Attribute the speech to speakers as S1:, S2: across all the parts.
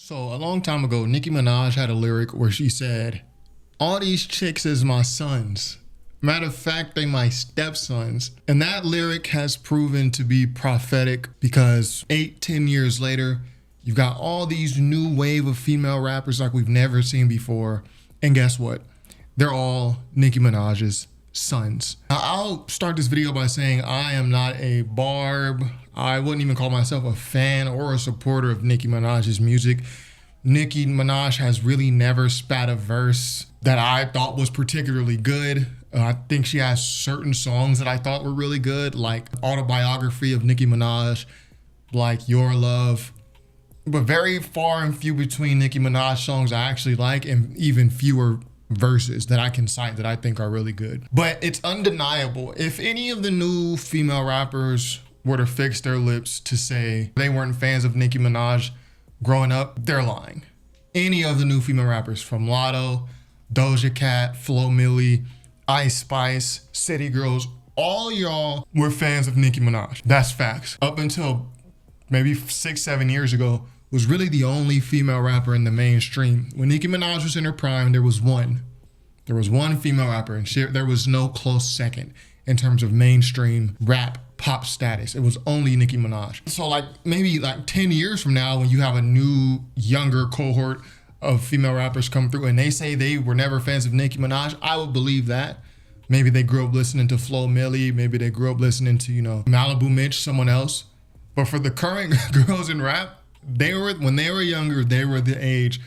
S1: So a long time ago, Nicki Minaj had a lyric where she said, "All these chicks is my sons. Matter of fact, they my stepsons." And that lyric has proven to be prophetic because 8, 10 years later, you've got all these new wave of female rappers like we've never seen before. And guess what? They're all Nicki Minaj's sons. Now, I'll start this video by saying I am not a barb. I wouldn't even call myself a fan or a supporter of Nicki Minaj's music. Nicki Minaj has really never spat a verse that I thought was particularly good. I think she has certain songs that I thought were really good, like Autobiography of Nicki Minaj, like Your Love. But very far and few between Nicki Minaj songs I actually like, and even fewer verses that I can cite that I think are really good. But it's undeniable. If any of the new female rappers were to fix their lips to say they weren't fans of Nicki Minaj growing up, they're lying. Any of the new female rappers, from Lotto, Doja Cat, Flo Milli, Ice Spice, City Girls, all y'all were fans of Nicki Minaj. That's facts. Up until maybe 6, 7 years ago, was really the only female rapper in the mainstream. When Nicki Minaj was in her prime, there was one. There was one female rapper, and there was no close second in terms of mainstream rap pop status. It was only Nicki Minaj. So maybe 10 years from now, when you have a new, younger cohort of female rappers come through and they say they were never fans of Nicki Minaj, I would believe that. Maybe they grew up listening to Flo Milli. Maybe they grew up listening to, Malibu Mitch, someone else. But for the current girls in rap, when they were younger, they were the age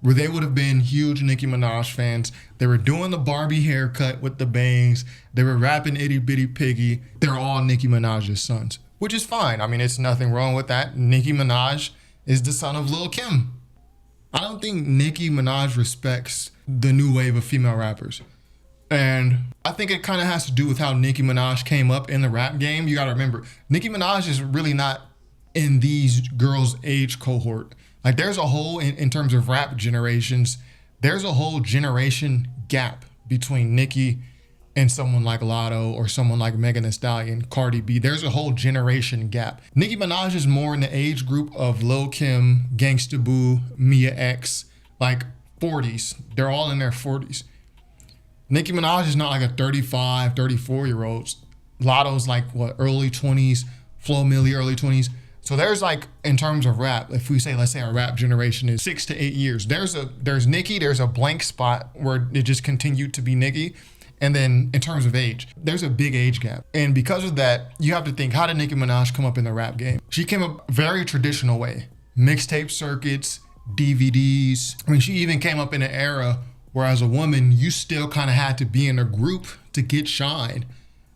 S1: where they would have been huge Nicki Minaj fans. They were doing the Barbie haircut with the bangs. They were rapping Itty Bitty Piggy. They're all Nicki Minaj's sons, which is fine. I mean, it's nothing wrong with that. Nicki Minaj is the son of Lil Kim. I don't think Nicki Minaj respects the new wave of female rappers. And I think it kind of has to do with how Nicki Minaj came up in the rap game. You got to remember, Nicki Minaj is really not in these girls' age cohort. There's a whole, in terms of rap generations, there's a whole generation gap between Nicki and someone like Lotto or someone like Megan Thee Stallion, Cardi B. There's a whole generation gap. Nicki Minaj is more in the age group of Lil Kim, Gangsta Boo, Mia X, 40s. They're all in their 40s. Nicki Minaj is not a 35, 34-year-old. Lotto's early 20s, Flo Milli, early 20s. So there's in terms of rap, if we say, let's say our rap generation is 6 to 8 years, there's Nicki, there's a blank spot where it just continued to be Nicki. And then in terms of age, there's a big age gap. And because of that, you have to think, how did Nicki Minaj come up in the rap game? She came up a very traditional way. Mixtape circuits, DVDs. I mean, she even came up in an era where as a woman, you still kind of had to be in a group to get shine.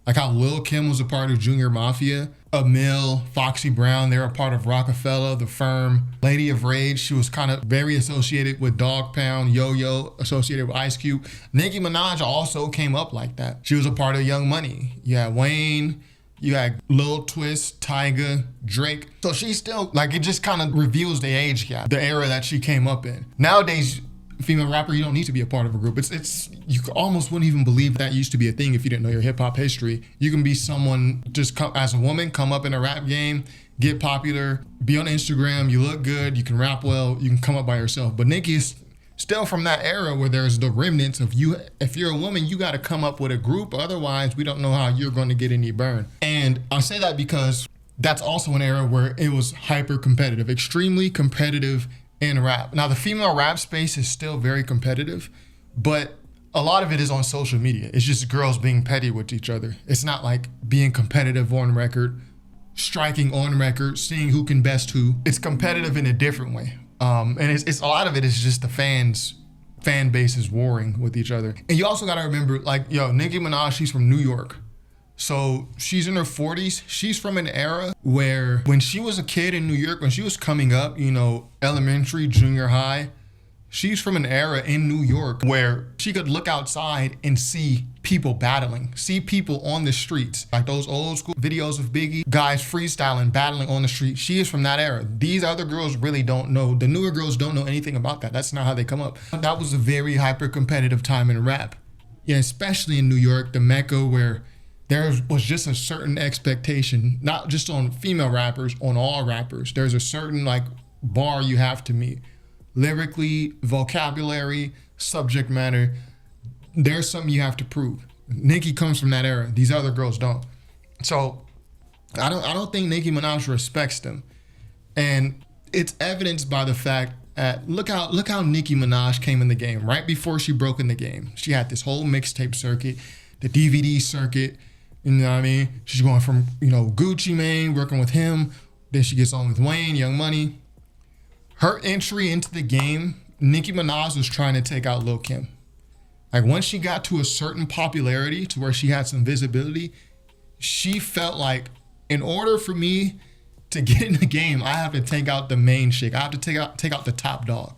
S1: Like how Lil Kim was a part of Junior Mafia, Emil, Foxy Brown, they were a part of Rockefeller, The Firm, Lady of Rage. She was kind of very associated with Dog Pound, Yo-Yo, associated with Ice Cube. Nicki Minaj also came up like that. She was a part of Young Money. You had Wayne, you had Lil Twist, Tyga, Drake. So she still, it just kind of reveals the age gap, the era that she came up in. Nowadays, female rapper, you don't need to be a part of a group. You almost wouldn't even believe that used to be a thing if you didn't know your hip hop history. You can be someone as a woman, come up in a rap game, get popular, be on Instagram, you look good, you can rap well, you can come up by yourself. But Nicki is still from that era where there's the remnants of you. If you're a woman, you got to come up with a group. Otherwise, we don't know how you're going to get any burn. And I say that because that's also an era where it was hyper competitive, extremely competitive in rap. Now, the female rap space is still very competitive, but a lot of it is on social media. It's just girls being petty with each other. It's not being competitive on record, striking on record, seeing who can best who. It's competitive in a different way. And it's a lot of it is just the fan base is warring with each other. And you also got to remember, Nicki Minaj, she's from New York. So she's in her 40s. She's from an era where when she was a kid in New York, when she was coming up, elementary, junior high, she's from an era in New York where she could look outside and see people battling, see people on the streets, like those old school videos of Biggie, guys freestyling, battling on the street. She is from that era. These other girls really don't know. The newer girls don't know anything about that. That's not how they come up. That was a very hyper competitive time in rap. Yeah, especially in New York, the Mecca, where there was just a certain expectation, not just on female rappers, on all rappers. There's a certain bar you have to meet. Lyrically, vocabulary, subject matter, there's something you have to prove. Nicki comes from that era. These other girls don't. So I don't think Nicki Minaj respects them. And it's evidenced by the fact that look how Nicki Minaj came in the game. Right before she broke in the game, she had this whole mixtape circuit, the DVD circuit. You know what I mean? She's going from, Gucci Mane, working with him. Then she gets on with Wayne, Young Money. Her entry into the game, Nicki Minaj was trying to take out Lil' Kim. Like once she got to a certain popularity to where she had some visibility, she felt like in order for me to get in the game, I have to take out the main chick. I have to take out the top dog.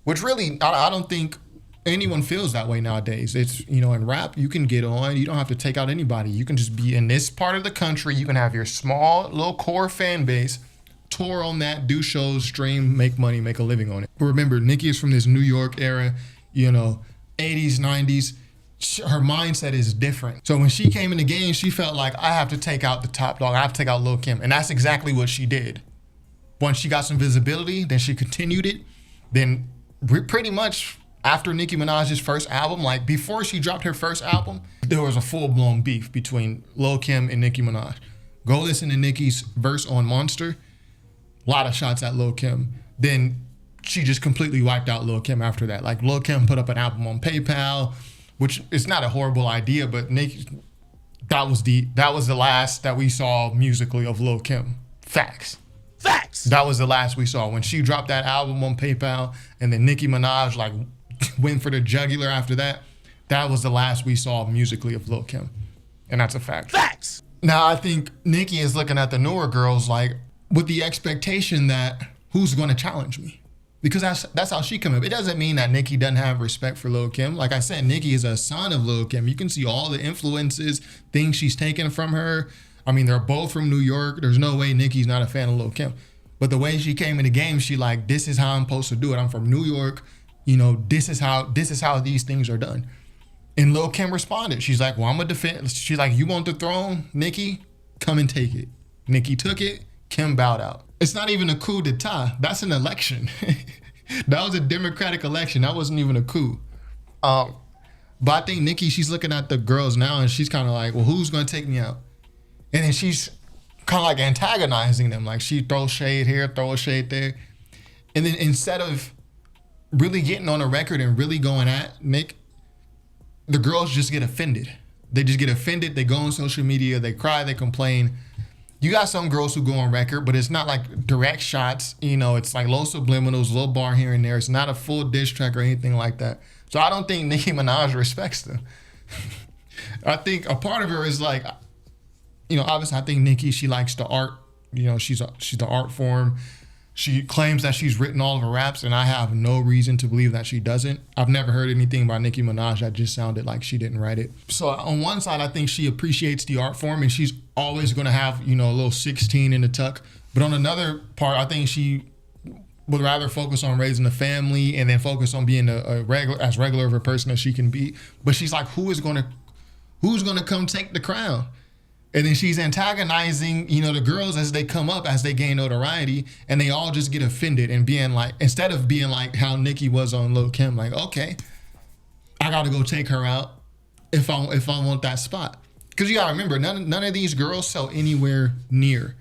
S1: Which really, I don't think anyone feels that way nowadays. It's, in rap, you can get on. You don't have to take out anybody. You can just be in this part of the country. You can have your small little core fan base, tour on that, do shows, stream, make money, make a living on it. But remember, Nicki is from this New York era, 80s, 90s. Her mindset is different. So when she came in the game, she felt like, I have to take out the top dog. I have to take out Lil' Kim. And that's exactly what she did. Once she got some visibility, then she continued it. Then pretty much after Nicki Minaj's first album, like before she dropped her first album, there was a full-blown beef between Lil' Kim and Nicki Minaj. Go listen to Nicki's verse on Monster. A lot of shots at Lil' Kim. Then she just completely wiped out Lil' Kim after that. Like Lil' Kim put up an album on PayPal, which is not a horrible idea, but that was the last that we saw musically of Lil' Kim. Facts. That was the last we saw. When she dropped that album on PayPal and then Nicki Minaj went for the jugular after that, that was the last we saw musically of Lil' Kim. And that's a fact.
S2: Facts.
S1: Now I think Nicki is looking at the newer girls with the expectation that who's going to challenge me? Because that's how she came up. It doesn't mean that Nicki doesn't have respect for Lil' Kim. Like I said, Nicki is a son of Lil' Kim. You can see all the influences, things she's taken from her. I mean, they're both from New York. There's no way Nicki's not a fan of Lil' Kim. But the way she came in the game, she this is how I'm supposed to do it. I'm from New York. This is how these things are done. And Lil' Kim responded. She's like, well, I'm going to defend. She's like, you want the throne, Nicki? Come and take it. Nicki took it. Kim bowed out. It's not even a coup d'etat. That's an election. That was a democratic election. That wasn't even a coup. But I think Nicki, she's looking at the girls now and she's kind of like, well, who's going to take me out? And then she's kind of antagonizing them. Like she throws shade here, throws shade there. And then instead of really getting on a record and really going at Nick, the girls just get offended. They just get offended. They go on social media. They cry. They complain. You got some girls who go on record, but it's not like direct shots. It's like low subliminals, little bar here and there. It's not a full diss track or anything like that. So I don't think Nicki Minaj respects them. I think a part of her is obviously I think Nicki, she likes the art. She's the art form. She claims that she's written all of her raps, and I have no reason to believe that she doesn't. I've never heard anything by Nicki Minaj that just sounded like she didn't write it. So on one side, I think she appreciates the art form, and she's always going to have, a little 16 in the tuck. But on another part, I think she would rather focus on raising a family and then focus on being a regular of a person as she can be. But she's like, who's going to come take the crown? And then she's antagonizing, the girls as they come up, as they gain notoriety, and they all just get offended and being like, instead of being like how Nicki was on Lil' Kim, like, okay, I got to go take her out if I want that spot. Because you got to remember, none of these girls sell anywhere near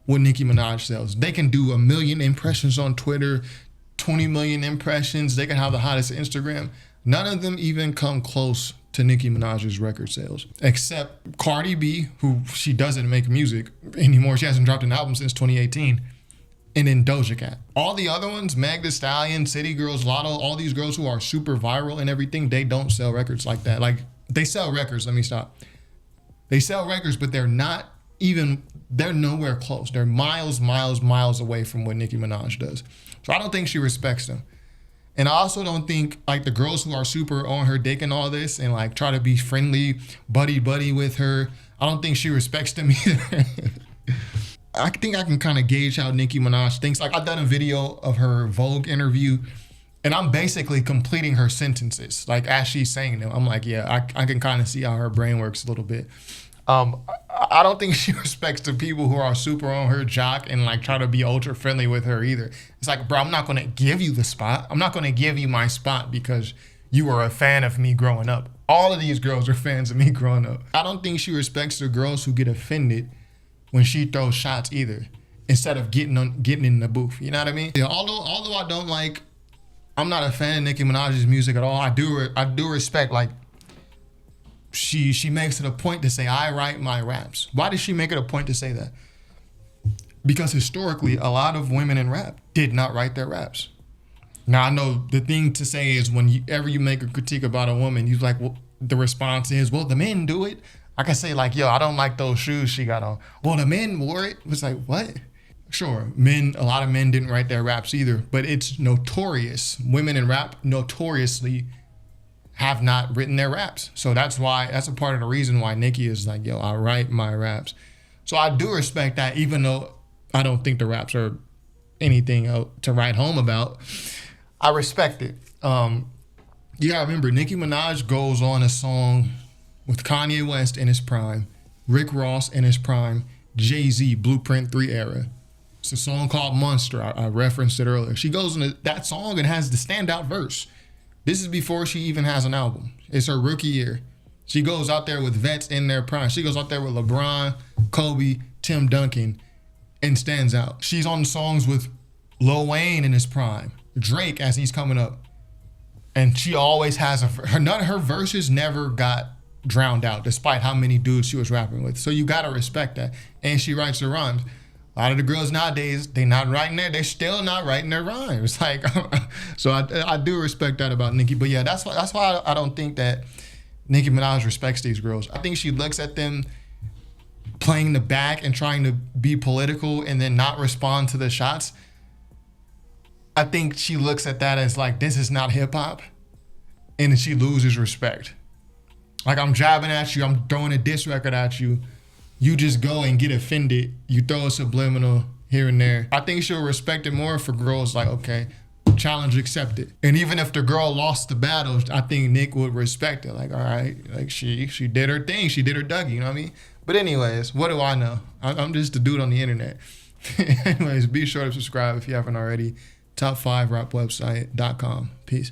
S1: what Nicki Minaj sells. They can do 1 million impressions on Twitter, 20 million impressions. They can have the hottest Instagram. None of them even come close to Nicki Minaj's record sales, except Cardi B, who she doesn't make music anymore. She hasn't dropped an album since 2018. And then Doja Cat. All the other ones, Meg Thee Stallion, City Girls, Lotto, all these girls who are super viral and everything, they don't sell records like that. Like, they sell records, let me stop. They sell records, but they're nowhere close. They're miles away from what Nicki Minaj does. So I don't think she respects them. And I also don't think the girls who are super on her dick and all this and try to be friendly, buddy with her, I don't think she respects them either. I think I can kind of gauge how Nicki Minaj thinks. I've done a video of her Vogue interview and I'm basically completing her sentences, as she's saying them. I'm like, yeah, I can kind of see how her brain works a little bit. I I don't think she respects the people who are super on her jock and like try to be ultra friendly with her either. It's like, bro, I'm not gonna give you the spot. I'm not gonna give you my spot because you were a fan of me growing up. All of these girls are fans of me growing up. I don't think she respects the girls who get offended when she throws shots either, instead of getting in the booth. You know what I mean? Yeah, although I don't like, I'm not a fan of Nicki Minaj's music at all. I do respect, like, she makes it a point to say, I write my raps. Why does she make it a point to say that? Because historically, a lot of women in rap did not write their raps. Now, I know the thing to say is whenever you make a critique about a woman, you're like, well, the response is, well, the men do it. I can say like, yo, I don't like those shoes she got on. Well, the men wore it. It's like, what? Sure, a lot of men didn't write their raps either, but it's notorious. Women in rap notoriously have not written their raps. So that's a part of the reason why Nicki is like, yo, I write my raps. So I do respect that, even though I don't think the raps are anything to write home about. I respect it. You gotta remember, Nicki Minaj goes on a song with Kanye West in his prime, Rick Ross in his prime, Jay-Z, Blueprint 3 era. It's a song called Monster. I referenced it earlier. She goes into that song and has the standout verse. This is before she even has an album. It's her rookie year. She goes out there with vets in their prime. She goes out there with LeBron, Kobe, Tim Duncan, and stands out. She's on songs with Lil Wayne in his prime, Drake as he's coming up. And she always has her verses never got drowned out, despite how many dudes she was rapping with. So you gotta respect that. And she writes her rhymes. A lot of the girls nowadays, they're still not writing their rhymes. Like, so I do respect that about Nicki. But yeah, that's why I don't think that Nicki Minaj respects these girls. I think she looks at them playing the back and trying to be political and then not respond to the shots. I think she looks at that as like, this is not hip hop, and she loses respect. Like, I'm jabbing at you, I'm throwing a diss record at you. You just go and get offended. You throw a subliminal here and there. I think she'll respect it more for girls like, okay, challenge accepted. And even if the girl lost the battle, I think Nick would respect it. Like, all right, like she did her thing. She did her Dougie, you know what I mean? But anyways, what do I know? I'm just a dude on the internet. Anyways, be sure to subscribe if you haven't already. Top5rapwebsite.com. Peace.